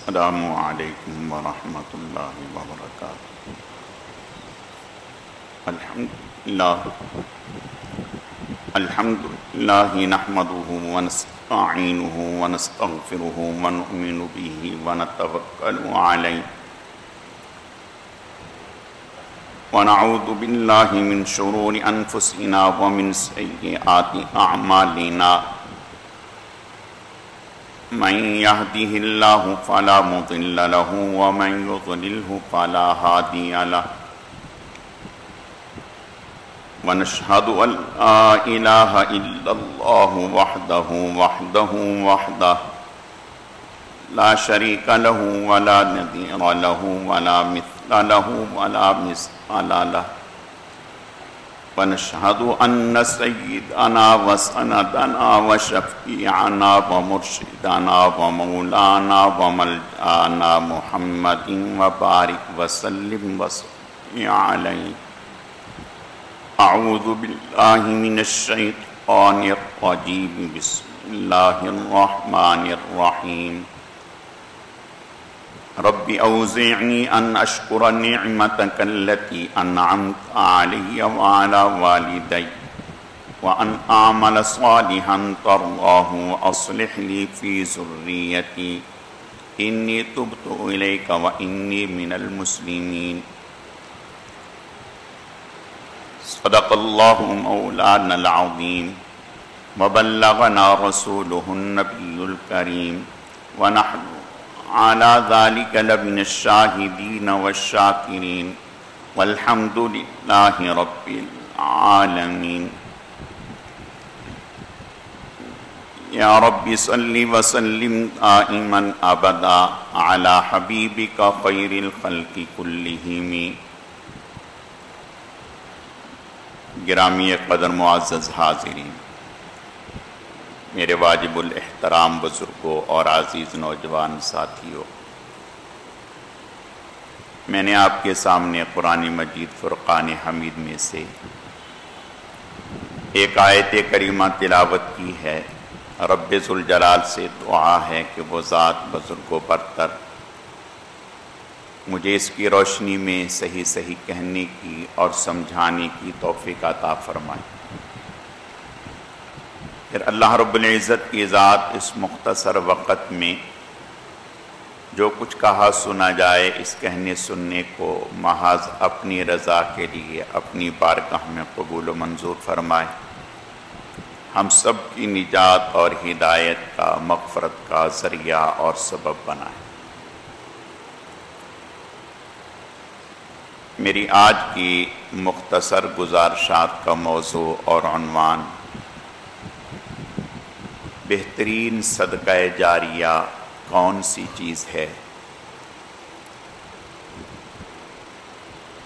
السلام علیکم ورحمۃ اللہ وبرکاتہ۔ الحمدللہ نحمدہ ونستعینہ ونستغفرہ ونؤمن بہ ونتوکل علیہ ونعوذ باللہ من شرور انفسنا ومن سیئات اعمالنا من يهده الله فلا مضل له ومن يضلله فلا هادي له ونشهد أن لا إله إلا الله وحده لا شريك له ولا نظير له ولا مثل له ولا مثال له ونشهد أن سيدنا وسندنا وشفيعنا ومرشدنا ومولانا وملجأنا محمد وبارك وسلم وصل عليه۔ أعوذ بالله من الشيطان الرجيم، بسم الله الرحمن الرحيم۔ رب أوزعني أن أشكر نعمتك التي أنعمت علي وعلى والدي وأن أعمل صالحا ترضاه وأصلح لي في ذريتي إني تبت إليك وإني من المسلمين۔ صدق الله مولانا العظيم وبلغنا رسوله النبي الكريم ونحن على ذلك لمن الشاهدين والشاكرين والحمد لله رب العالمين۔ يا رب صل وسلم دائما أبدا على حبيبك خير الخلق كلهم۔ گرامی قدر معزز حاضرین، میرے واجب الاحترام بزرگوں اور عزیز نوجوان ساتھیوں، میں نے آپ کے سامنے قرآن مجید فرقان حمید میں سے ایک آیت کریمہ تلاوت کی ہے۔ رب ذوالجلال سے دعا ہے کہ وہ ذات بزرگ و برتر مجھے اس کی روشنی میں صحیح صحیح کہنے کی اور سمجھانے کی توفیق عطا فرمائے۔ پھر اللہ رب العزت کی ذات اس مختصر وقت میں جو کچھ کہا سنا جائے، اس کہنے سننے کو محض اپنی رضا کے لیے اپنی بارگاہ میں قبول و منظور فرمائے، ہم سب کی نجات اور ہدایت کا، مغفرت کا ذریعہ اور سبب بنائے۔ میری آج کی مختصر گزارشات کا موضوع اور عنوان بہترین صدقہ جاریہ کون سی چیز ہے،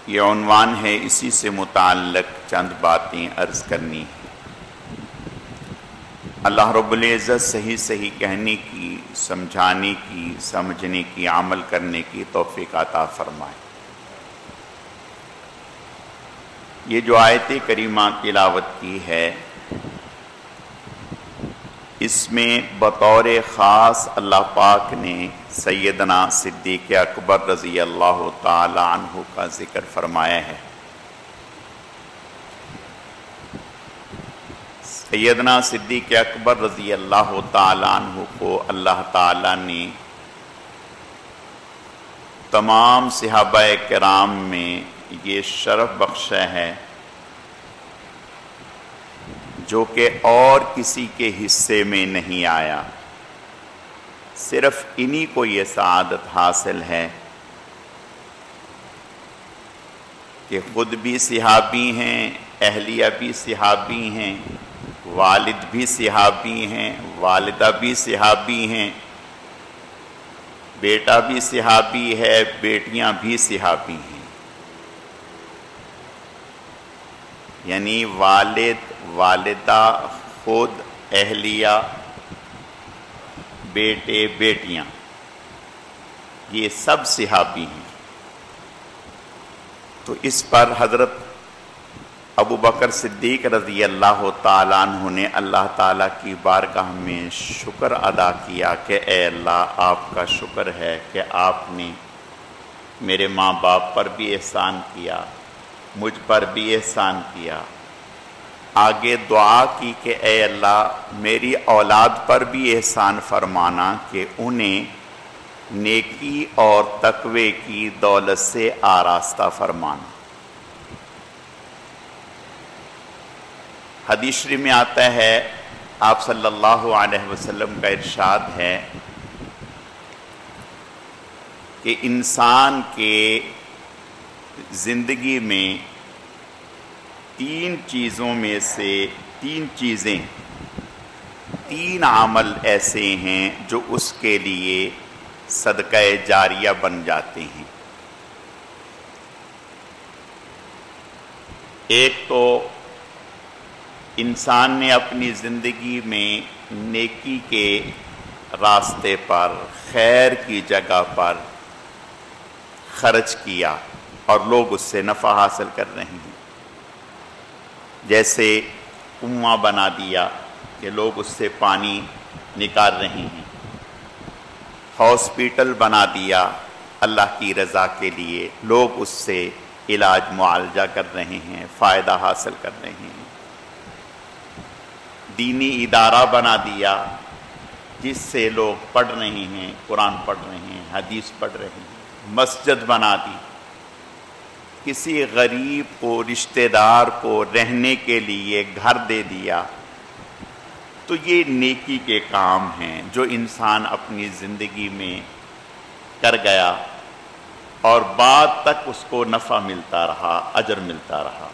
یہ عنوان ہے۔ اسی سے متعلق چند باتیں عرض کرنی ہیں۔ اللہ رب العزت صحیح صحیح کہنے کی، سمجھانے کی، سمجھنے کی، عمل کرنے کی توفیق عطا فرمائے۔ یہ جو آیت کریمہ تلاوت کی ہے، اس میں بطور خاص اللہ پاک نے سیدنا صدیق اکبر رضی اللہ تعالی عنہ کا ذکر فرمایا ہے۔ سیدنا صدیق اکبر رضی اللہ تعالی عنہ کو اللہ تعالی نے تمام صحابہ کرام میں یہ شرف بخشا ہے جو کہ اور کسی کے حصے میں نہیں آیا، صرف انہی کو یہ سعادت حاصل ہے کہ خود بھی صحابی ہیں، اہلیہ بھی صحابی ہیں، والد بھی صحابی ہیں، والدہ بھی صحابی ہیں، بیٹا بھی صحابی ہے، بیٹیاں بھی صحابی ہیں، یعنی والد، والدہ، خود، اہلیہ، بیٹے، بیٹیاں، یہ سب صحابی ہیں۔ تو اس پر حضرت ابو بکر صدیق رضی اللہ تعالیٰ عنہ نے اللہ تعالیٰ کی بارگاہ میں شکر ادا کیا کہ اے اللہ آپ کا شکر ہے کہ آپ نے میرے ماں باپ پر بھی احسان کیا، مجھ پر بھی احسان کیا۔ آگے دعا کی کہ اے اللہ میری اولاد پر بھی احسان فرمانا کہ انہیں نیکی اور تقوی کی دولت سے آراستہ فرمانا۔ حدیث شریف میں آتا ہے، آپ صلی اللہ علیہ وسلم کا ارشاد ہے کہ انسان کے زندگی میں تین چیزیں تین عمل ایسے ہیں جو اس کے لیے صدقہ جاریہ بن جاتے ہیں۔ ایک تو انسان نے اپنی زندگی میں نیکی کے راستے پر، خیر کی جگہ پر خرچ کیا اور لوگ اس سے نفع حاصل کر رہے ہیں، جیسے کنواں بنا دیا کہ لوگ اس سے پانی نکال رہے ہیں، ہاسپٹل بنا دیا اللہ کی رضا کے لیے، لوگ اس سے علاج معالجہ کر رہے ہیں، فائدہ حاصل کر رہے ہیں، دینی ادارہ بنا دیا جس سے لوگ پڑھ رہے ہیں، قرآن پڑھ رہے ہیں، حدیث پڑھ رہے ہیں، مسجد بنا دی، کسی غریب کو، رشتہ دار کو رہنے کے لیے گھر دے دیا، تو یہ نیکی کے کام ہیں جو انسان اپنی زندگی میں کر گیا اور بعد تک اس کو نفع ملتا رہا، اجر ملتا رہا۔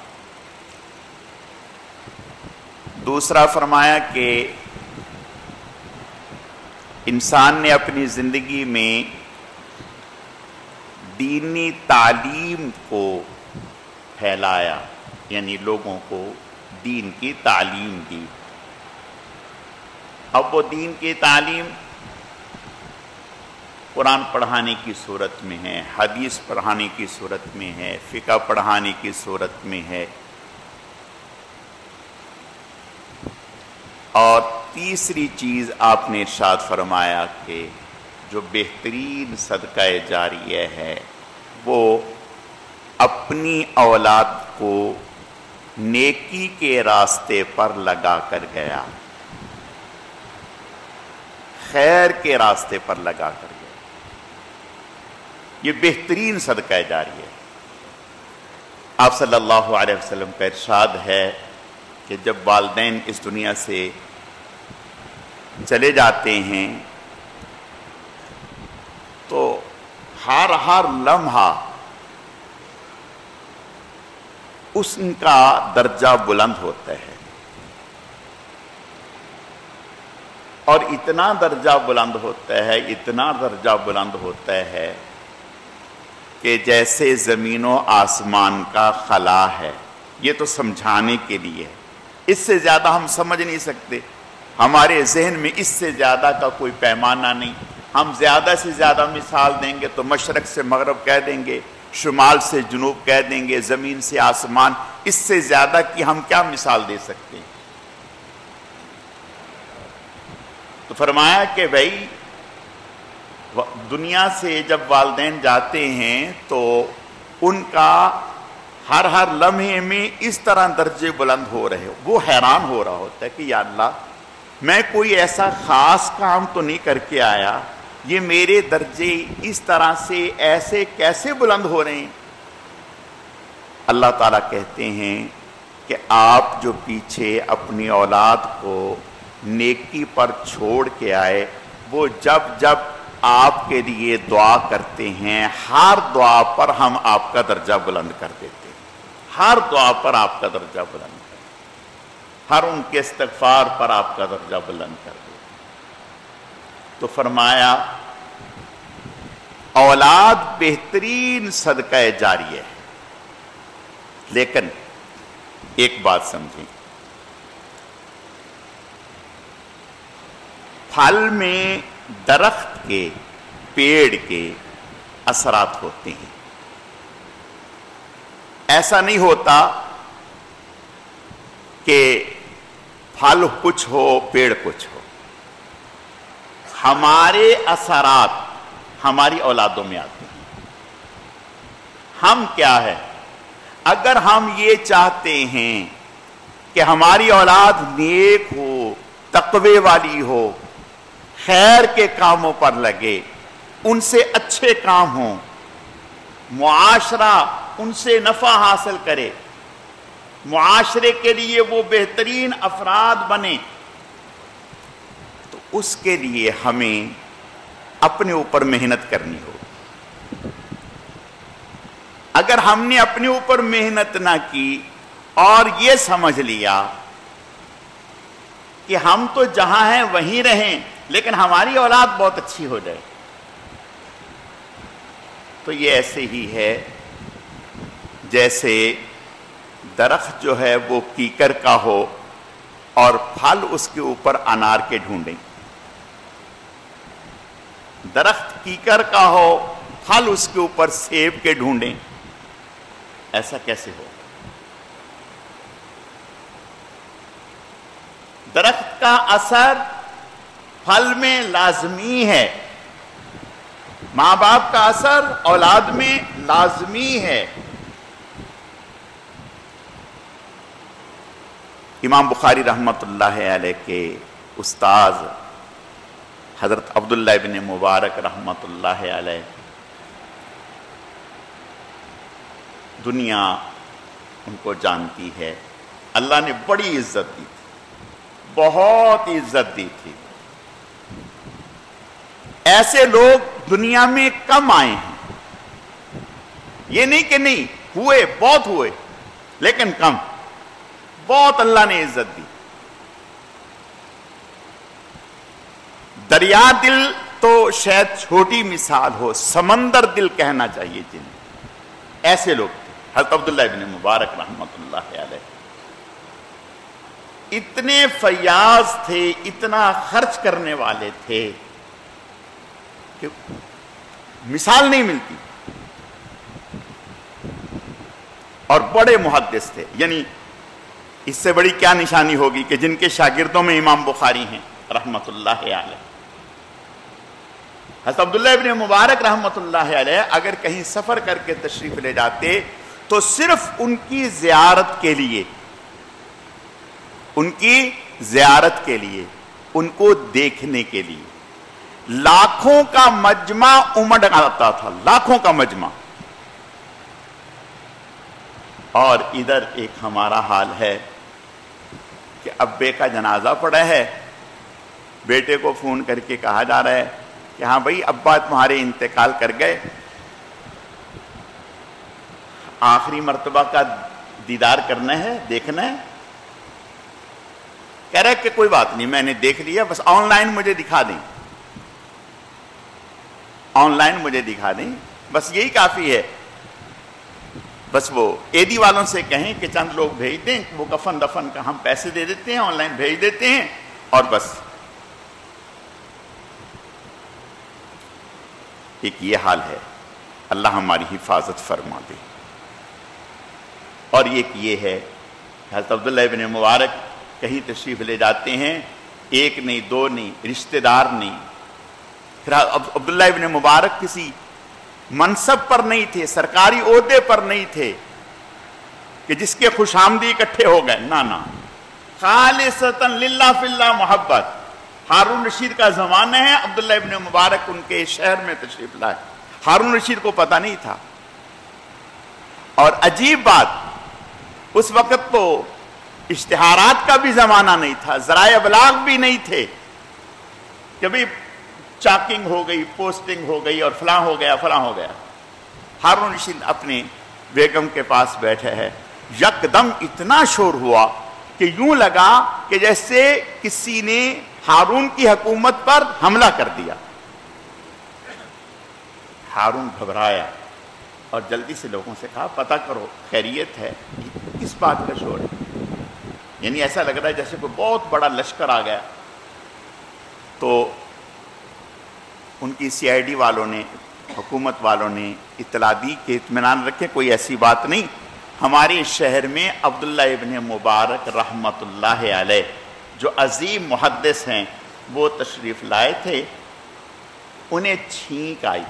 دوسرا فرمایا کہ انسان نے اپنی زندگی میں دینی تعلیم کو پھیلایا، یعنی لوگوں کو دین کی تعلیم دی۔ اب وہ دین کی تعلیم قرآن پڑھانے کی صورت میں ہے، حدیث پڑھانے کی صورت میں ہے، فقہ پڑھانے کی صورت میں ہے، اور تیسری چیز آپ نے ارشاد فرمایا کہ جو بہترین صدقہ جاریہ ہے وہ اپنی اولاد کو نیکی کے راستے پر لگا کر گیا، خیر کے راستے پر لگا کر گیا، یہ بہترین صدقہ جاریہ ہے۔ آپ صلی اللہ علیہ وسلم کا ارشاد ہے کہ جب والدین اس دنیا سے چلے جاتے ہیں تو ہر لمحہ اس کا درجہ بلند ہوتا ہے، اور اتنا درجہ بلند ہوتا ہے، اتنا درجہ بلند ہوتا ہے کہ جیسے زمین و آسمان کا خلا ہے۔ یہ تو سمجھانے کے لیے ہے، اس سے زیادہ ہم سمجھ نہیں سکتے، ہمارے ذہن میں اس سے زیادہ کا کوئی پیمانہ نہیں۔ ہم زیادہ سے زیادہ مثال دیں گے تو مشرق سے مغرب کہہ دیں گے، شمال سے جنوب کہہ دیں گے، زمین سے آسمان، اس سے زیادہ کی ہم کیا مثال دے سکتے ہیں؟ تو فرمایا کہ بھائی دنیا سے جب والدین جاتے ہیں تو ان کا ہر لمحے میں اس طرح درجے بلند ہو رہے ہو، وہ حیران ہو رہا ہوتا ہے کہ یا اللہ میں کوئی ایسا خاص کام تو نہیں کر کے آیا، یہ میرے درجے اس طرح سے ایسے کیسے بلند ہو رہے ہیں؟ اللہ تعالیٰ کہتے ہیں کہ آپ جو پیچھے اپنی اولاد کو نیکی پر چھوڑ کے آئے، وہ جب آپ کے لیے دعا کرتے ہیں، ہر دعا پر ہم آپ کا درجہ بلند کر دیتے ہیں، ہر دعا پر آپ کا درجہ بلند کر دیتے ہیں، ہر ان کے استغفار پر آپ کا درجہ بلند کر دیتے ہیں۔ تو فرمایا اولاد بہترین صدقہ جاریہ ہے، لیکن ایک بات سمجھیں، پھل میں درخت کے، پیڑ کے اثرات ہوتے ہیں۔ ایسا نہیں ہوتا کہ پھل کچھ ہو پیڑ کچھ ہو، ہمارے اثرات ہماری اولادوں میں آتے ہیں۔ ہم کیا ہے، اگر ہم یہ چاہتے ہیں کہ ہماری اولاد نیک ہو، تقوی والی ہو، خیر کے کاموں پر لگے، ان سے اچھے کام ہوں، معاشرہ ان سے نفع حاصل کرے، معاشرے کے لیے وہ بہترین افراد بنے، تو اس کے لیے ہمیں اپنے اوپر محنت کرنی ہو۔ اگر ہم نے اپنے اوپر محنت نہ کی اور یہ سمجھ لیا کہ ہم تو جہاں ہیں وہیں رہیں لیکن ہماری اولاد بہت اچھی ہو جائے، تو یہ ایسے ہی ہے جیسے درخت جو ہے وہ کیکر کا ہو اور پھل اس کے اوپر انار کے ڈھونڈیں۔ درخت کیکر کا ہو، پھل اس کے اوپر سیب کے ڈھونڈیں، ایسا کیسے ہو؟ درخت کا اثر پھل میں لازمی ہے، ماں باپ کا اثر اولاد میں لازمی ہے۔ امام بخاری رحمت اللہ علیہ کے استاذ حضرت عبداللہ ابن مبارک رحمت اللہ علیہ، دنیا ان کو جانتی ہے، اللہ نے بڑی عزت دی تھی، بہت عزت دی تھی۔ ایسے لوگ دنیا میں کم آئے ہیں، یہ نہیں کہ نہیں ہوئے، بہت ہوئے لیکن کم، بہت اللہ نے عزت دی۔ دریا دل تو شاید چھوٹی مثال ہو، سمندر دل کہنا چاہیے جنہیں، ایسے لوگ تھے حضرت عبداللہ ابن مبارک رحمت اللہ علیہ، اتنے فیاض تھے، اتنا خرچ کرنے والے تھے کہ مثال نہیں ملتی، اور بڑے محدث تھے۔ یعنی اس سے بڑی کیا نشانی ہوگی کہ جن کے شاگردوں میں امام بخاری ہیں رحمت اللہ علیہ۔ حضرت عبداللہ ابن مبارک رحمت اللہ علیہ اگر کہیں سفر کر کے تشریف لے جاتے تو صرف ان کی زیارت کے لیے، ان کی زیارت کے لیے، ان کو دیکھنے کے لیے لاکھوں کا مجمع امڑ آتا تھا، لاکھوں کا مجمع۔ اور ادھر ایک ہمارا حال ہے کہ ابے کا جنازہ پڑا ہے، بیٹے کو فون کر کے کہا جا رہا ہے کہ ہاں بھائی ابا تمہارے انتقال کر گئے، آخری مرتبہ کا دیدار کرنا ہے، دیکھنا ہے۔ کہہ رہے کہ کوئی بات نہیں، میں نے دیکھ لیا، بس آن لائن مجھے دکھا دیں، آن لائن مجھے دکھا دیں، بس یہی کافی ہے۔ بس وہ ایدی والوں سے کہیں کہ چند لوگ بھیج دیں، وہ کفن دفن کا ہم پیسے دے دیتے ہیں، آن لائن بھیج دیتے ہیں، اور بس ایک یہ حال ہے۔ اللہ ہماری حفاظت فرما دے۔ اور ایک یہ ہے کہ حضرت عبداللہ ابن مبارک کہیں تشریف لے جاتے ہیں، ایک نہیں، دو نہیں، رشتہ دار نہیں۔ پھر عبداللہ ابن مبارک کسی منصب پر نہیں تھے، سرکاری عہدے پر نہیں تھے کہ جس کے خوش آمدی اکٹھے ہو گئے، نہ، خالصتاً للہ فی اللہ محبت۔ ہارون رشید کا زمانہ ہے، عبداللہ ابن مبارک ان کے شہر میں تشریف لائے، ہارون رشید کو پتہ نہیں تھا۔ اور عجیب بات، اس وقت تو اشتہارات کا بھی زمانہ نہیں تھا، ذرائع ابلاغ بھی نہیں تھے کہ بھی چاکنگ ہو گئی، پوسٹنگ ہو گئی اور فلاں ہو گیا، فلاں ہو گیا۔ ہارون رشید اپنے بیگم کے پاس بیٹھے ہے، یکدم اتنا شور ہوا کہ یوں لگا کہ جیسے کسی نے ہارون کی حکومت پر حملہ کر دیا۔ ہارون گھبرایا اور جلدی سے لوگوں سے کہا پتہ کرو خیریت ہے، کس بات کا شور ہے؟ یعنی ایسا لگ رہا ہے جیسے کوئی بہت بڑا لشکر آ گیا۔ تو ان کی سی آئی ڈی والوں نے، حکومت والوں نے اطلاع دی کہ اطمینان رکھیں، کوئی ایسی بات نہیں، ہمارے شہر میں عبداللہ ابن مبارک رحمت اللہ علیہ جو عظیم محدث ہیں وہ تشریف لائے تھے. انہیں چھینک آئی,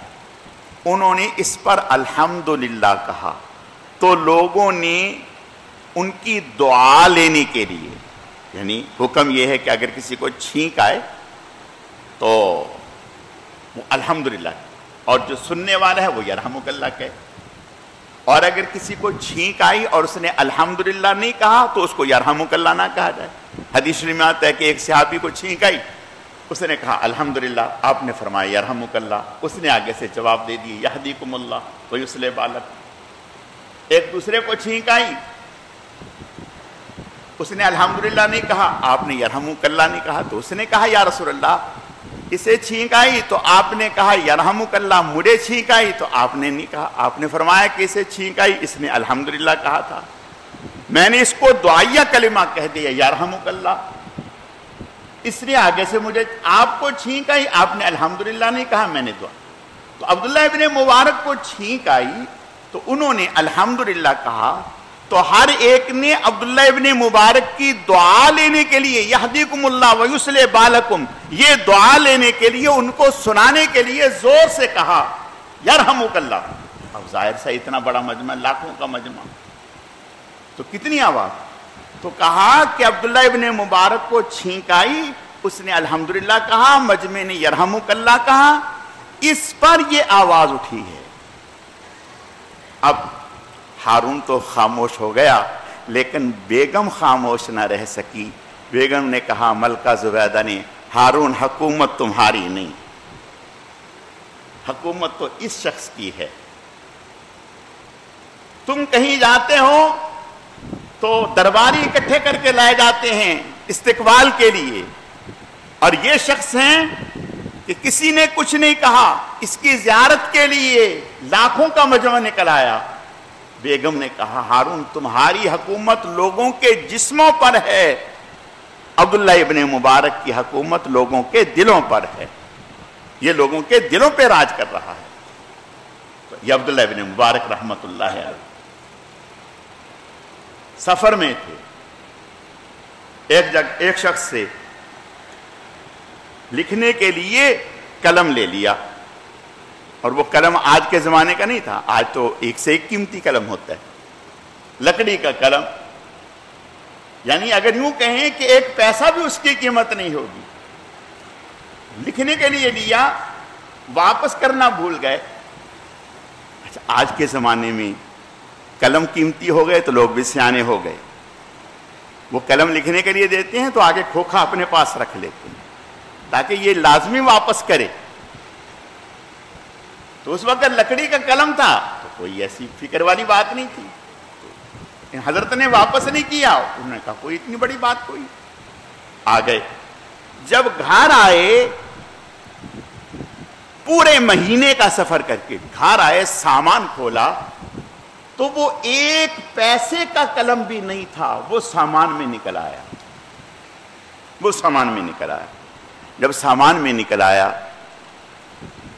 انہوں نے اس پر الحمدللہ کہا تو لوگوں نے ان کی دعا لینے کے لیے, یعنی حکم یہ ہے کہ اگر کسی کو چھینک آئے تو وہ الحمدللہ, اور جو سننے والا ہے وہ یرحمک اللہ کہے, اور اگر کسی کو چھینک آئی اور اس نے الحمدللہ نہیں کہا تو اس کو یرحمک اللہ نہ کہا جائے. حدیث شریف میں آتا ہے کہ ایک صحابی کو چھینک آئی, اس نے کہا الحمدللہ, آپ نے فرمایا یرحمک اللہ, اس نے آگے سے جواب دے دیے یہدیکم اللہ ویصلح بالکم. ایک دوسرے کو چھینک آئی, اس نے الحمدللہ نہیں کہا, آپ نے یرحمک اللہ نہیں کہا, تو اس نے کہا یا رسول اللہ اسے چھینک آئی تو آپ نے کہا یرحمک اللہ, مجھے چھینک آئی تو آپ نے نہیں کہا, آپ نے فرمایا کہ اسے چھینک آئی, اس نے الحمدللہ کہا تھا, میں نے اس کو دعائیہ کلمہ کہہ دیا یرحمک اللہ, اس نے آگے سے مجھے, آپ کو چھینک آئی آپ نے الحمدللہ نہیں کہا, میں نے دعا. تو عبداللہ ابن مبارک کو چھینک آئی تو انہوں نے الحمدللہ کہا, تو ہر ایک نے عبداللہ ابن مبارک کی دعا لینے کے لیے یہدیکم اللہ ویصلح بالکم, یہ دعا لینے کے لیے ان کو سنانے کے لیے زور سے کہا یرحمک اللہ. اب ظاہر سے اتنا بڑا مجمع, لاکھوں کا مجمع, تو کتنی آواز. تو کہا کہ عبداللہ ابن مبارک کو چھینک آئی, اس نے الحمدللہ کہا, مجمع نے یرحمک اللہ کہا, اس پر یہ آواز اٹھی ہے. اب ہارون تو خاموش ہو گیا, لیکن بیگم خاموش نہ رہ سکی. بیگم نے کہا, ملکہ زبیدہ نے, ہارون حکومت تمہاری نہیں, حکومت تو اس شخص کی ہے. تم کہیں جاتے ہو تو درباری اکٹھے کر کے لائے جاتے ہیں استقبال کے لیے, اور یہ شخص ہیں کہ کسی نے کچھ نہیں کہا, اس کی زیارت کے لیے لاکھوں کا مجمع نکل آیا. بیگم نے کہا, ہارون تمہاری حکومت لوگوں کے جسموں پر ہے, عبداللہ ابن مبارک کی حکومت لوگوں کے دلوں پر ہے, یہ لوگوں کے دلوں پہ راج کر رہا ہے. تو یہ عبداللہ ابن مبارک رحمت اللہ علیہ سفر میں تھے, ایک شخص سے لکھنے کے لیے قلم لے لیا, اور وہ قلم آج کے زمانے کا نہیں تھا, آج تو ایک سے ایک قیمتی قلم ہوتا ہے, لکڑی کا قلم, یعنی اگر یوں کہیں کہ ایک پیسہ بھی اس کی قیمت نہیں ہوگی. لکھنے کے لیے لیا, واپس کرنا بھول گئے. اچھا, آج کے زمانے میں قلم قیمتی ہو گئے تو لوگ بھی سیانے ہو گئے, وہ قلم لکھنے کے لیے دیتے ہیں تو آگے کھوکھا اپنے پاس رکھ لیتے ہیں تاکہ یہ لازمی واپس کرے. تو اس وقت لکڑی کا قلم تھا تو کوئی ایسی فکر والی بات نہیں تھی, حضرت نے واپس نہیں کیا, انہوں نے کہا کوئی اتنی بڑی بات کوئی. آ گئے, جب گھر آئے پورے مہینے کا سفر کر کے گھر آئے, سامان کھولا تو وہ ایک پیسے کا قلم بھی نہیں تھا, وہ سامان میں نکل آیا, وہ سامان میں نکل آیا. جب سامان میں نکل آیا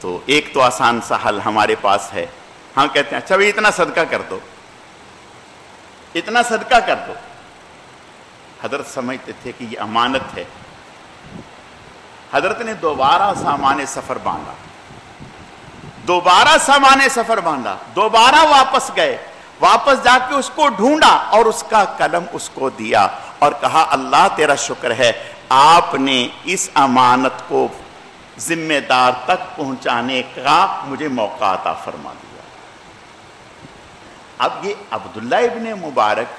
تو ایک تو آسان سا حل ہمارے پاس ہے, ہاں کہتے ہیں اچھا بھائی اتنا صدقہ کر دو, اتنا صدقہ کر دو. حضرت سمجھتے تھے کہ یہ امانت ہے. حضرت نے دوبارہ سامان سفر باندھا, دوبارہ سامان سفر باندھا, دوبارہ واپس گئے, واپس جا کے اس کو ڈھونڈا اور اس کا قلم اس کو دیا اور کہا اللہ تیرا شکر ہے, آپ نے اس امانت کو ذمہ دار تک پہنچانے کا مجھے موقع عطا فرما دیا. اب یہ عبداللہ ابن مبارک,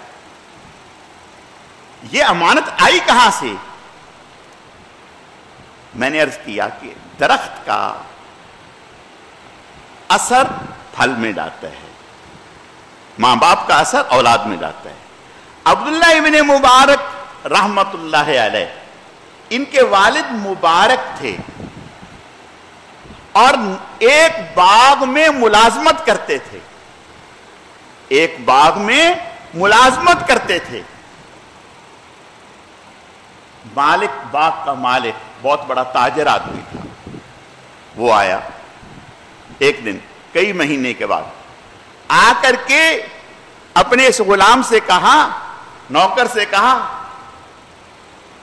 یہ امانت آئی کہاں سے؟ میں نے عرض کیا کہ درخت کا اثر پھل میں جاتا ہے, ماں باپ کا اثر اولاد میں جاتا ہے. عبداللہ ابن مبارک رحمت اللہ علیہ, ان کے والد مبارک تھے اور ایک باغ میں ملازمت کرتے تھے, ایک باغ میں ملازمت کرتے تھے. مالک, باغ کا مالک بہت بڑا تاجر آدمی تھا. وہ آیا ایک دن کئی مہینے کے بعد, آ کر کے اپنے اس غلام سے کہا، نوکر سے کہا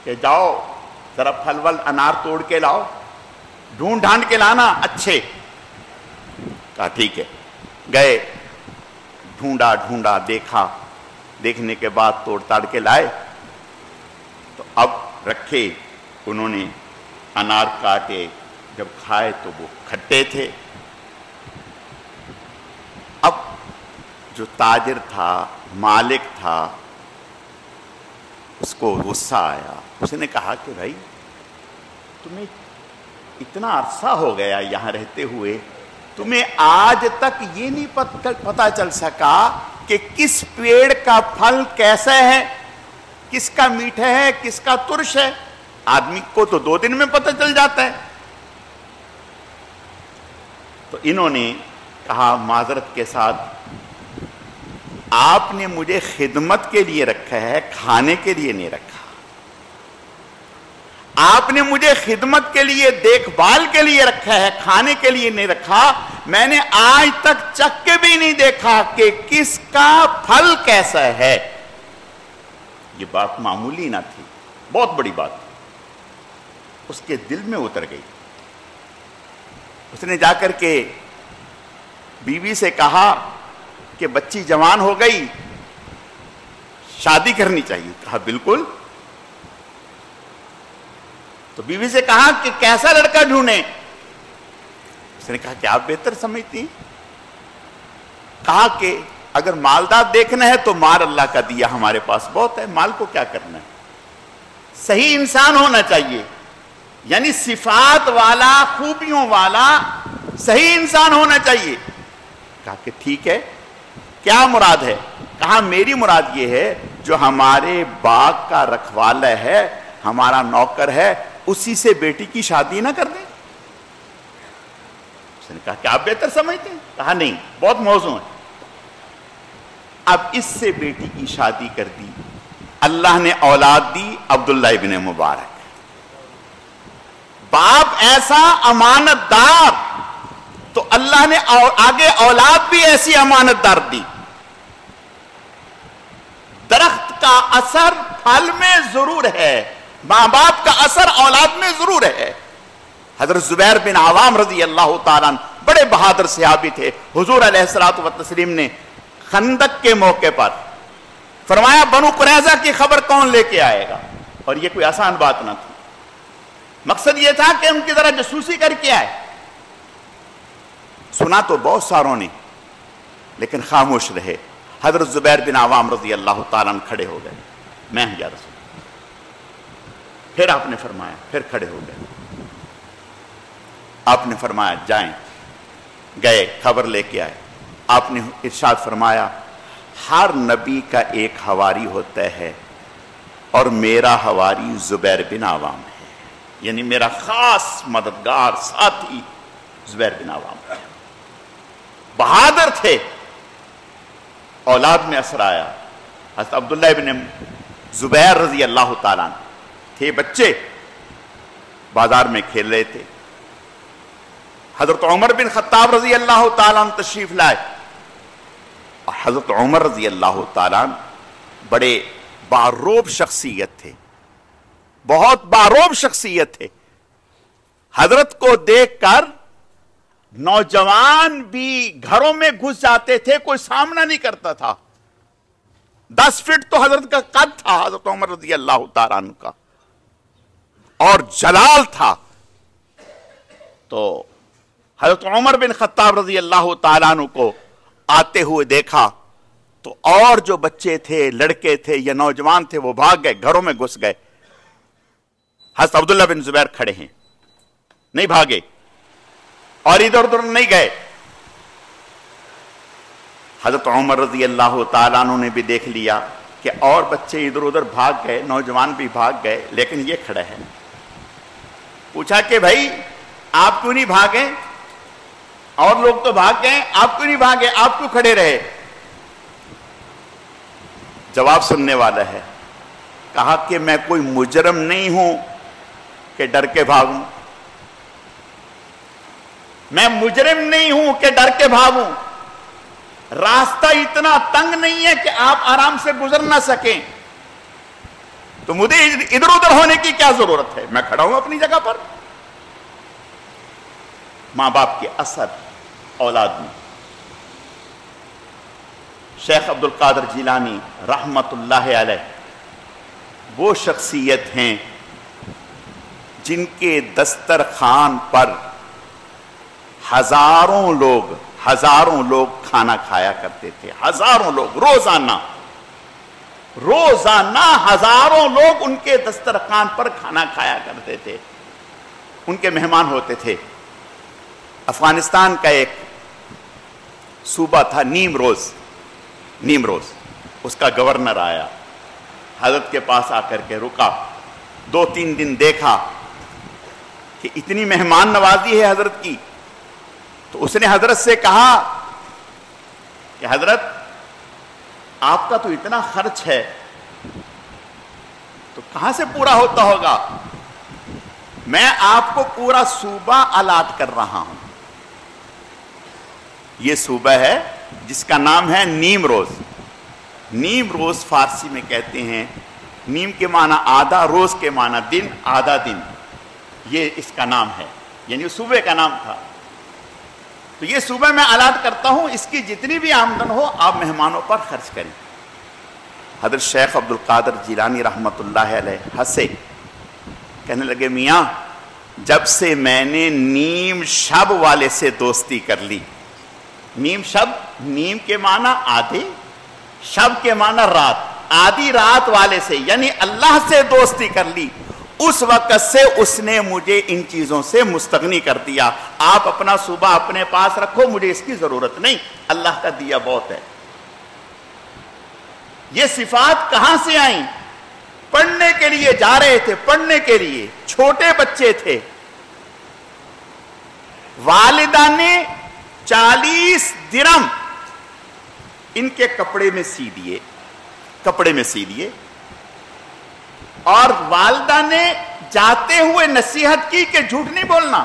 کہ جاؤ ذرا پھل ول انار توڑ کے لاؤ، ڈھونڈ ڈھانڈ کے لانا اچھے۔ کہا ٹھیک ہے۔ گئے، ڈھونڈا ڈھونڈا، دیکھا، دیکھنے کے بعد توڑ تاڑ کے لائے، تو اب رکھے، انہوں نے انار کاٹے، جب کھائے تو وہ کھٹے تھے۔ اب جو تاجر تھا، مالک تھا، اس کو غصہ آیا، اس نے کہا کہ بھائی تمہیں اتنا عرصہ ہو گیا یہاں رہتے ہوئے، تمہیں آج تک یہ نہیں پتا چل سکا کہ کس پیڑ کا پھل کیسا ہے، کس کا میٹھا ہے، کس کا ترش ہے؟ آدمی کو تو 2 دن میں پتہ چل جاتا ہے۔ تو انہوں نے کہا معذرت کے ساتھ، آپ نے مجھے خدمت کے لیے رکھا ہے، کھانے کے لیے نہیں رکھا۔ آپ نے مجھے خدمت کے لیے، دیکھ بھال کے لیے رکھا ہے، کھانے کے لیے نہیں رکھا۔ میں نے آج تک چکھ کے بھی نہیں دیکھا کہ کس کا پھل کیسا ہے۔ یہ بات معمولی نہ تھی، بہت بڑی بات تھی، اس کے دل میں اتر گئی۔ اس نے جا کر کے بیوی سے کہا کہ بچی جوان ہو گئی، شادی کرنی چاہیے۔ کہا بالکل۔ تو بیوی سے کہا کہ کیسا لڑکا ڈھونڈیں؟ اس نے کہا کہ آپ بہتر سمجھتی ہیں۔ کہا کہ اگر مالدار دیکھنا ہے تو مال اللہ کا دیا ہمارے پاس بہت ہے، مال کو کیا کرنا ہے؟ صحیح انسان ہونا چاہیے، یعنی صفات والا، خوبیوں والا صحیح انسان ہونا چاہیے۔ کہا کہ ٹھیک ہے، کیا مراد ہے؟ کہا میری مراد یہ ہے جو ہمارے باغ کا رکھوالا ہے، ہمارا نوکر ہے، اسی سے بیٹی کی شادی نہ کر دیں۔ اس نے کہا کہ آپ بہتر سمجھتے ہیں؟ کہا نہیں، بہت موزوں ہے۔ اب اس سے بیٹی کی شادی کر دی، اللہ نے اولاد دی، عبداللہ ابن مبارک۔ باپ ایسا امانت دار، تو اللہ نے آگے اولاد بھی ایسی امانت دار دی۔ درخت کا اثر پھل میں ضرور ہے، ماں باپ کا اثر اولاد میں ضرور ہے۔ حضرت زبیر بن عوام رضی اللہ تعالیٰ عنہ بڑے بہادر صحابی تھے۔ حضور علیہ الصلوۃ والتسلیم نے خندق کے موقع پر فرمایا بنو قریظہ کی خبر کون لے کے آئے گا، اور یہ کوئی آسان بات نہ تھی۔ مقصد یہ تھا کہ ان کی ذرا جاسوسی کر کے آئے۔ سنا تو بہت ساروں نے، لیکن خاموش رہے۔ حضرت زبیر بن عوام رضی اللہ تعالیٰ عنہ کھڑے ہو گئے، میں ہوں یا رسول۔ پھر آپ نے فرمایا، پھر کھڑے ہو گئے۔ آپ نے فرمایا جائیں، گئے، خبر لے کے آئے۔ آپ نے ارشاد فرمایا ہر نبی کا ایک حواری ہوتا ہے، اور میرا حواری زبیر بن عوام ہے، یعنی میرا خاص مددگار ساتھی زبیر بن عوام ہے۔ بہادر تھے، اولاد میں اثر آیا۔ حضرت عبداللہ ابن زبیر رضی اللہ تعالیٰ عنہ تھے بچے، بازار میں کھیل رہے تھے۔ حضرت عمر بن خطاب رضی اللہ تعالیٰ عنہ تشریف لائے، اور حضرت عمر رضی اللہ تعالیٰ عنہ بڑے باروب شخصیت تھے، بہت باروب شخصیت تھے۔ حضرت کو دیکھ کر نوجوان بھی گھروں میں گھس جاتے تھے، کوئی سامنا نہیں کرتا تھا۔ 10 فٹ تو حضرت کا قد تھا، حضرت عمر رضی اللہ تعالیٰ عنہ کا، اور جلال تھا۔ تو حضرت عمر بن خطاب رضی اللہ تعالیٰ عنہ کو آتے ہوئے دیکھا تو اور جو بچے تھے، لڑکے تھے یا نوجوان تھے، وہ بھاگ گئے، گھروں میں گھس گئے۔ حضرت عبداللہ بن زبیر کھڑے ہیں، نہیں بھاگے اور ادھر ادھر نہیں گئے۔ حضرت عمر رضی اللہ تعالیٰ عنہ نے بھی دیکھ لیا کہ اور بچے ادھر ادھر بھاگ گئے، نوجوان بھی بھاگ گئے، لیکن یہ کھڑا ہے۔ پوچھا کہ بھائی آپ کیوں نہیں بھاگے؟ اور لوگ تو بھاگ گئے، آپ کیوں نہیں بھاگے؟ آپ کیوں کھڑے رہے؟ جواب سننے والا ہے۔ کہا کہ میں کوئی مجرم نہیں ہوں کہ ڈر کے بھاگوں، میں مجرم نہیں ہوں کہ ڈر کے بھاگوں۔ راستہ اتنا تنگ نہیں ہے کہ آپ آرام سے گزر نہ سکیں، تو مجھے ادھر ادھر ہونے کی کیا ضرورت ہے، میں کھڑا ہوں اپنی جگہ پر۔ ماں باپ کے اثر اولاد میں۔ شیخ عبد القادر جیلانی رحمت اللہ علیہ وہ شخصیت ہیں جن کے دسترخوان پر ہزاروں لوگ کھانا کھایا کرتے تھے، ہزاروں لوگ روزانہ ہزاروں لوگ ان کے دسترخوان پر کھانا کھایا کرتے تھے، ان کے مہمان ہوتے تھے۔ افغانستان کا ایک صوبہ تھا نیمروز، اس کا گورنر آیا، حضرت کے پاس آ کر کے رکا، 2-3 دن دیکھا کہ اتنی مہمان نوازی ہے حضرت کی، تو اس نے حضرت سے کہا کہ حضرت آپ کا تو اتنا خرچ ہے تو کہاں سے پورا ہوتا ہوگا، میں آپ کو پورا صوبہ الاٹ کر رہا ہوں۔ یہ صوبہ ہے جس کا نام ہے نیمروز۔ نیمروز فارسی میں کہتے ہیں، نیم کے معنی آدھا، روز کے معنی دن، آدھا دن، یہ اس کا نام ہے، یعنی صوبے کا نام تھا۔ تو یہ صوبہ میں الاٹ کرتا ہوں، اس کی جتنی بھی آمدن ہو آپ مہمانوں پر خرچ کریں۔ حضرت شیخ عبد القادر جیلانی رحمت اللہ علیہ ہنسے، کہنے لگے میاں جب سے میں نے نیم شب والے سے دوستی کر لی، نیم شب، نیم کے معنی آدھی، شب کے معنی رات، آدھی رات والے سے یعنی اللہ سے دوستی کر لی، اس وقت سے اس نے مجھے ان چیزوں سے مستغنی کر دیا۔ آپ اپنا صوبہ اپنے پاس رکھو، مجھے اس کی ضرورت نہیں، اللہ کا دیا بہت ہے۔ یہ صفات کہاں سے آئیں؟ پڑھنے کے لیے جا رہے تھے، پڑھنے کے لیے، چھوٹے بچے تھے، والدہ نے 40 درم ان کے کپڑے میں سی دیے، اور والدہ نے جاتے ہوئے نصیحت کی کہ جھوٹ نہیں بولنا،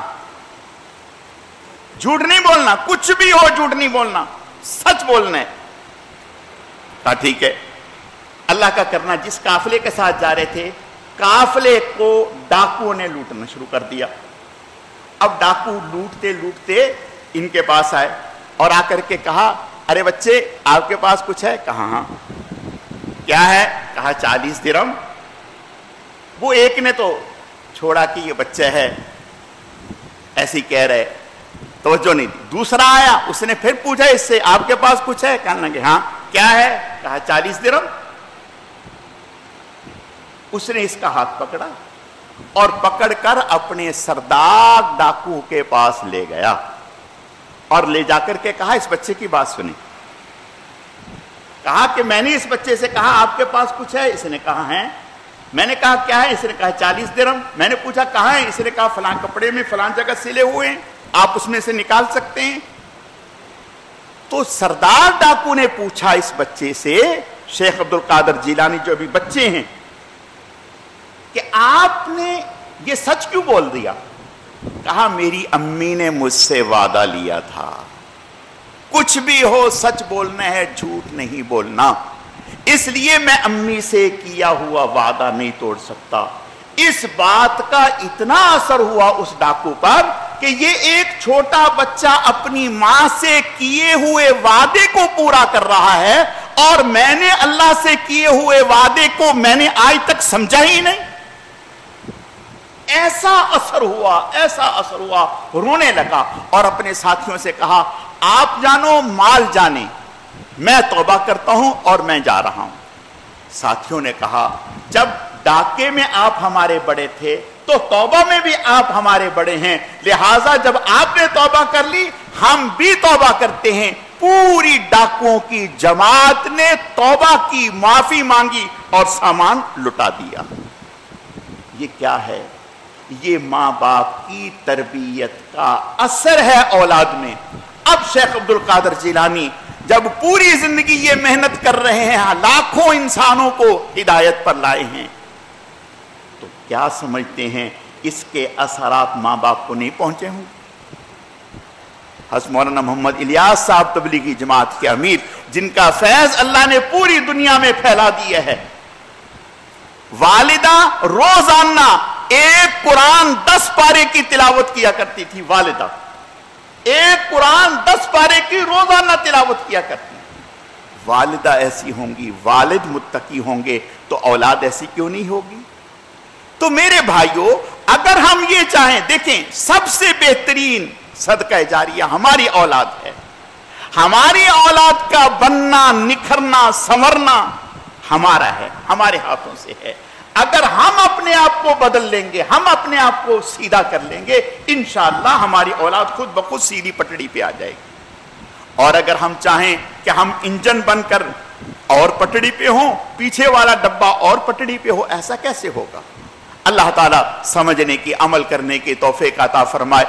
کچھ بھی ہو جھوٹ نہیں بولنا، سچ بولنا ہے۔ کہا ٹھیک ہے۔ اللہ کا کرنا، جس قافلے کے ساتھ جا رہے تھے، قافلے کو ڈاکوؤں نے لوٹنا شروع کر دیا۔ اب ڈاکو لوٹتے ان کے پاس آئے اور آ کر کے کہا ارے بچے آپ کے پاس کچھ ہے؟ کہا ہاں۔ کیا ہے؟ کہا 40 درم۔ وہ ایک نے تو چھوڑا کہ یہ بچہ ہے، ایسی کہہ رہے، توجہ نہیں دی۔ دوسرا آیا، اس نے پھر پوچھا اس سے آپ کے پاس کچھ ہے؟ کہنے لگے ہاں۔ کیا ہے؟ کہا 40 درم۔ اس نے اس کا ہاتھ پکڑا اور پکڑ کر اپنے سردار ڈاکو کے پاس لے گیا اور لے جا کر کے کہا اس بچے کی بات سنیں۔ کہا کہ میں نے اس بچے سے کہا آپ کے پاس کچھ ہے؟ اس نے کہا ہے۔ میں نے کہا کیا ہے؟ اس نے کہا 40 درم۔ میں نے پوچھا کہاں ہے؟ اس نے کہا فلاں کپڑے میں فلاں جگہ سلے ہوئے ہیں، آپ اس میں سے نکال سکتے ہیں۔ تو سردار ڈاکو نے پوچھا اس بچے سے، شیخ عبد القادر جیلانی جو ابھی بچے ہیں، کہ آپ نے یہ سچ کیوں بول دیا؟ کہا میری امی نے مجھ سے وعدہ لیا تھا، کچھ بھی ہو سچ بولنا ہے، جھوٹ نہیں بولنا، اس لیے میں امی سے کیا ہوا وعدہ نہیں توڑ سکتا۔ اس بات کا اتنا اثر ہوا اس ڈاکو پر کہ یہ ایک چھوٹا بچہ اپنی ماں سے کیے ہوئے وعدے کو پورا کر رہا ہے، اور میں نے اللہ سے کیے ہوئے وعدے کو میں نے آج تک سمجھا ہی نہیں۔ ایسا اثر ہوا، رونے لگا اور اپنے ساتھیوں سے کہا آپ جانو مال جانے، میں توبہ کرتا ہوں اور میں جا رہا ہوں۔ ساتھیوں نے کہا جب ڈاکے میں آپ ہمارے بڑے تھے تو توبہ میں بھی آپ ہمارے بڑے ہیں، لہٰذا جب آپ نے توبہ کر لی ہم بھی توبہ کرتے ہیں۔ پوری ڈاکوؤں کی جماعت نے توبہ کی، معافی مانگی اور سامان لٹا دیا۔ یہ کیا ہے؟ یہ ماں باپ کی تربیت کا اثر ہے اولاد میں۔ اب شیخ عبد القادر جیلانی جب پوری زندگی یہ محنت کر رہے ہیں، لاکھوں انسانوں کو ہدایت پر لائے ہیں، تو کیا سمجھتے ہیں اس کے اثرات ماں باپ کو نہیں پہنچے ہوں؟ حضرت مولانا محمد الیاس صاحب تبلیغی جماعت کے امیر، جن کا فیض اللہ نے پوری دنیا میں پھیلا دیا ہے، والدہ روزانہ ایک قرآن 10 پارے کی تلاوت کیا کرتی تھی۔ والدہ ایک قرآن 10 پارے کی روزانہ تلاوت کیا کرتی۔ والدہ ایسی ہوں گی، والد متقی ہوں گے تو اولاد ایسی کیوں نہیں ہوگی؟ تو میرے بھائیوں، اگر ہم یہ چاہیں، دیکھیں سب سے بہترین صدقہ جاریہ ہماری اولاد ہے۔ ہماری اولاد کا بننا، نکھرنا، سنورنا ہمارا ہے، ہمارے ہاتھوں سے ہے۔ اگر ہم اپنے آپ کو بدل لیں گے، ہم اپنے آپ کو سیدھا کر لیں گے، انشاءاللہ ہماری اولاد خود بخود سیدھی پٹڑی پہ آ جائے گی۔ اور اگر ہم چاہیں کہ ہم انجن بن کر اور پٹڑی پہ ہوں، پیچھے والا ڈبہ اور پٹڑی پہ ہو، ایسا کیسے ہوگا؟ اللہ تعالیٰ سمجھنے کی، عمل کرنے کی توفیق عطا فرمائے۔